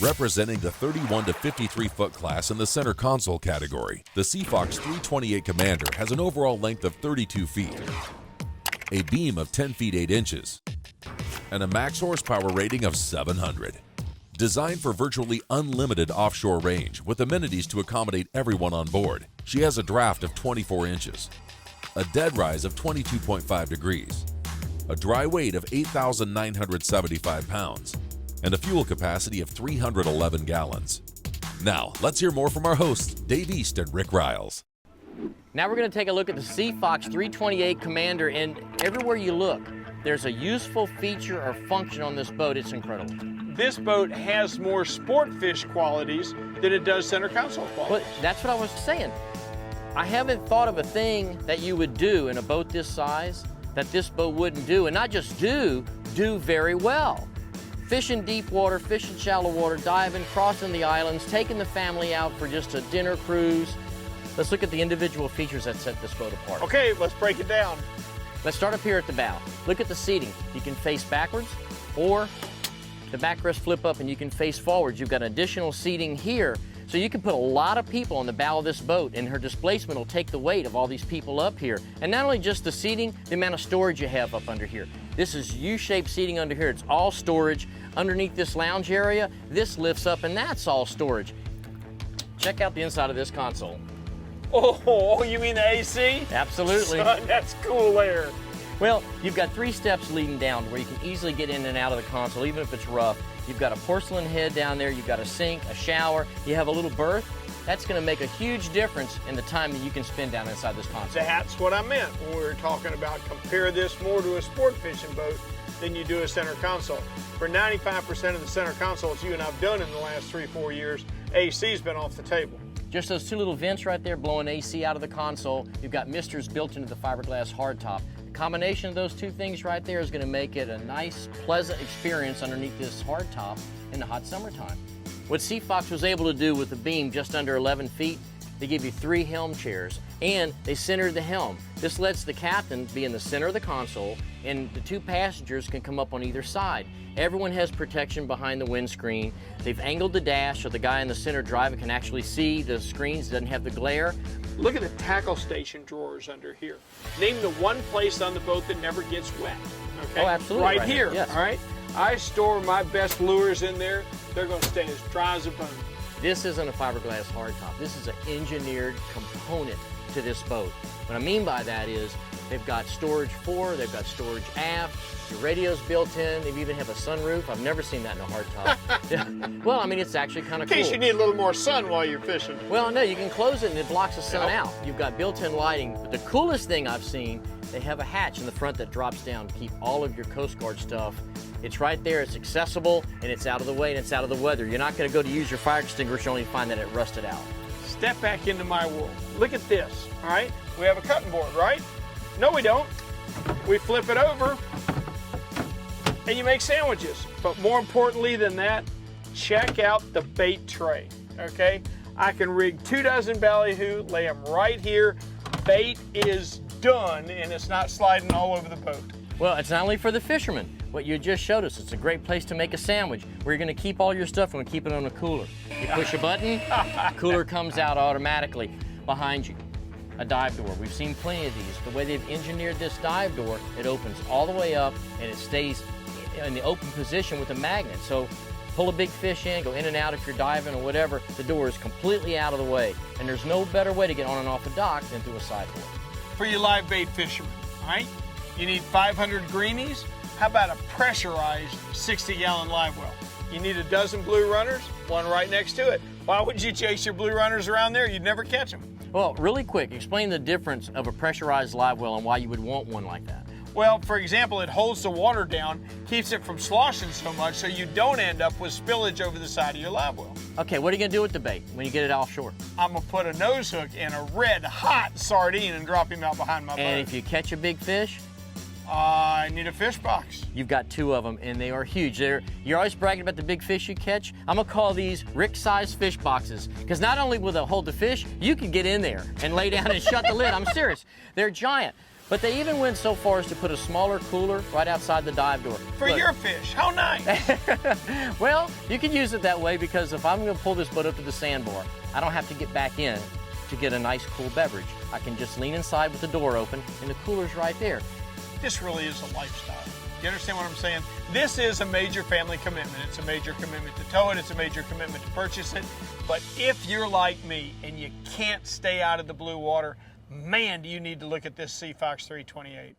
Representing the 31 to 53 foot class in the center console category, the Seafox 328 Commander has an overall length of 32 feet, a beam of 10 feet 8 inches, and a max horsepower rating of 700. Designed for virtually unlimited offshore range with amenities to accommodate everyone on board, she has a draft of 24 inches, a dead rise of 22.5 degrees, a dry weight of 8,975 pounds, and a fuel capacity of 311 gallons. Now, let's hear more from our hosts, Dave East and Rick Riles. Now we're going to take a look at the Seafox 328 Commander, and everywhere you look, there's a useful feature or function on this boat. It's incredible. This boat has more sport fish qualities than it does center console qualities. But that's what I was saying. I haven't thought of a thing that you would do in a boat this size that this boat wouldn't do, and not just do very well. Fish in deep water, fish in shallow water, diving, crossing the islands, taking the family out for just a dinner cruise. Let's look at the individual features that set this boat apart. Okay, let's break it down. Let's start up here at the bow. Look at the seating. You can face backwards, or the backrest flip up and you can face forwards. You've got additional seating here, so you can put a lot of people on the bow of this boat, and her displacement will take the weight of all these people up here. And not only just the seating, the amount of storage you have up under here. This is U-shaped seating under here. It's all storage. Underneath this lounge area, this lifts up and that's all storage. Check out the inside of this console. Oh, you mean the AC? Absolutely. Son, that's cool air. Well, you've got 3 steps leading down where you can easily get in and out of the console, even if it's rough. You've got a porcelain head down there, you've got a sink, a shower, you have a little berth. That's going to make a huge difference in the time that you can spend down inside this console. That's what I meant when we were talking about compare this more to a sport fishing boat than you do a center console. For 95% of the center consoles you and I've done in the last 3-4 years, AC's been off the table. Just those 2 little vents right there blowing AC out of the console. You've got misters built into the fiberglass hardtop. The combination of those 2 things right there is going to make it a nice, pleasant experience underneath this hardtop in the hot summertime. What Seafox was able to do with the beam just under 11 feet, they give you 3 helm chairs, and they center the helm. This lets the captain be in the center of the console, and the 2 passengers can come up on either side. Everyone has protection behind the windscreen. They've angled the dash so the guy in the center driving can actually see the screens, doesn't have the glare. Look at the tackle station drawers under here. Name the one place on the boat that never gets wet. Okay? Oh, absolutely. Right here, Yes. all right? I store my best lures in there. They're going to stay as dry as a bone. This isn't a fiberglass hardtop. This is an engineered component to this boat. What I mean by that is they've got storage fore, they've got storage aft, your radio's built in, they even have a sunroof. I've never seen that in a hardtop. Well, I mean, it's actually kind of cool. In case you need a little more sun while you're fishing. Well, no, you can close it and it blocks the sun Yep. out. You've got built-in lighting. But the coolest thing I've seen, they have a hatch in the front that drops down to keep all of your Coast Guard stuff. It's right there, it's accessible, and it's out of the way, and it's out of the weather. You're not going to go to use your fire extinguisher only to find that it rusted out. Step back into my world. Look at this, all right? We have a cutting board, right? No, we don't. We flip it over, and you make sandwiches. But more importantly than that, check out the bait tray, okay? I can rig 2 dozen ballyhoo, lay them right here. Bait is done, and it's not sliding all over the boat. Well, it's not only for the fishermen. What you just showed us, it's a great place to make a sandwich where you're going to keep all your stuff and keep it on a cooler. You push a button, cooler comes out automatically behind you. A dive door. We've seen plenty of these. The way they've engineered this dive door, it opens all the way up and it stays in the open position with a magnet. So pull a big fish in, go in and out if you're diving or whatever, the door is completely out of the way. And there's no better way to get on and off a dock than through a sideboard. For your live bait fishermen, all right? You need 500 greenies. How about a pressurized 60-gallon live well? You need a dozen blue runners, one right next to it. Why would you chase your blue runners around there? You'd never catch them. Well, really quick, explain the difference of a pressurized live well and why you would want one like that. Well, for example, it holds the water down, keeps it from sloshing so much so you don't end up with spillage over the side of your live well. Okay, what are you going to do with the bait when you get it offshore? I'm going to put a nose hook in a red hot sardine and drop him out behind my boat. And if you catch a big fish, I need a fish box. you've got 2 of them, and they are huge. You're always bragging about the big fish you catch. I'm gonna call these Rick-sized fish boxes, because not only will they hold the fish, you can get in there and lay down and shut the lid. I'm serious. They're giant. But they even went so far as to put a smaller cooler right outside the dive door. For Look. your fish, how nice. Well, you can use it that way because if I'm going to pull this boat up to the sandbar, I don't have to get back in to get a nice cool beverage. I can just lean inside with the door open and the cooler's right there. This really is a lifestyle. You understand what I'm saying? This is a major family commitment. It's a major commitment to tow it. It's a major commitment to purchase it. But if you're like me and you can't stay out of the blue water, man, do you need to look at this SeaFox 328.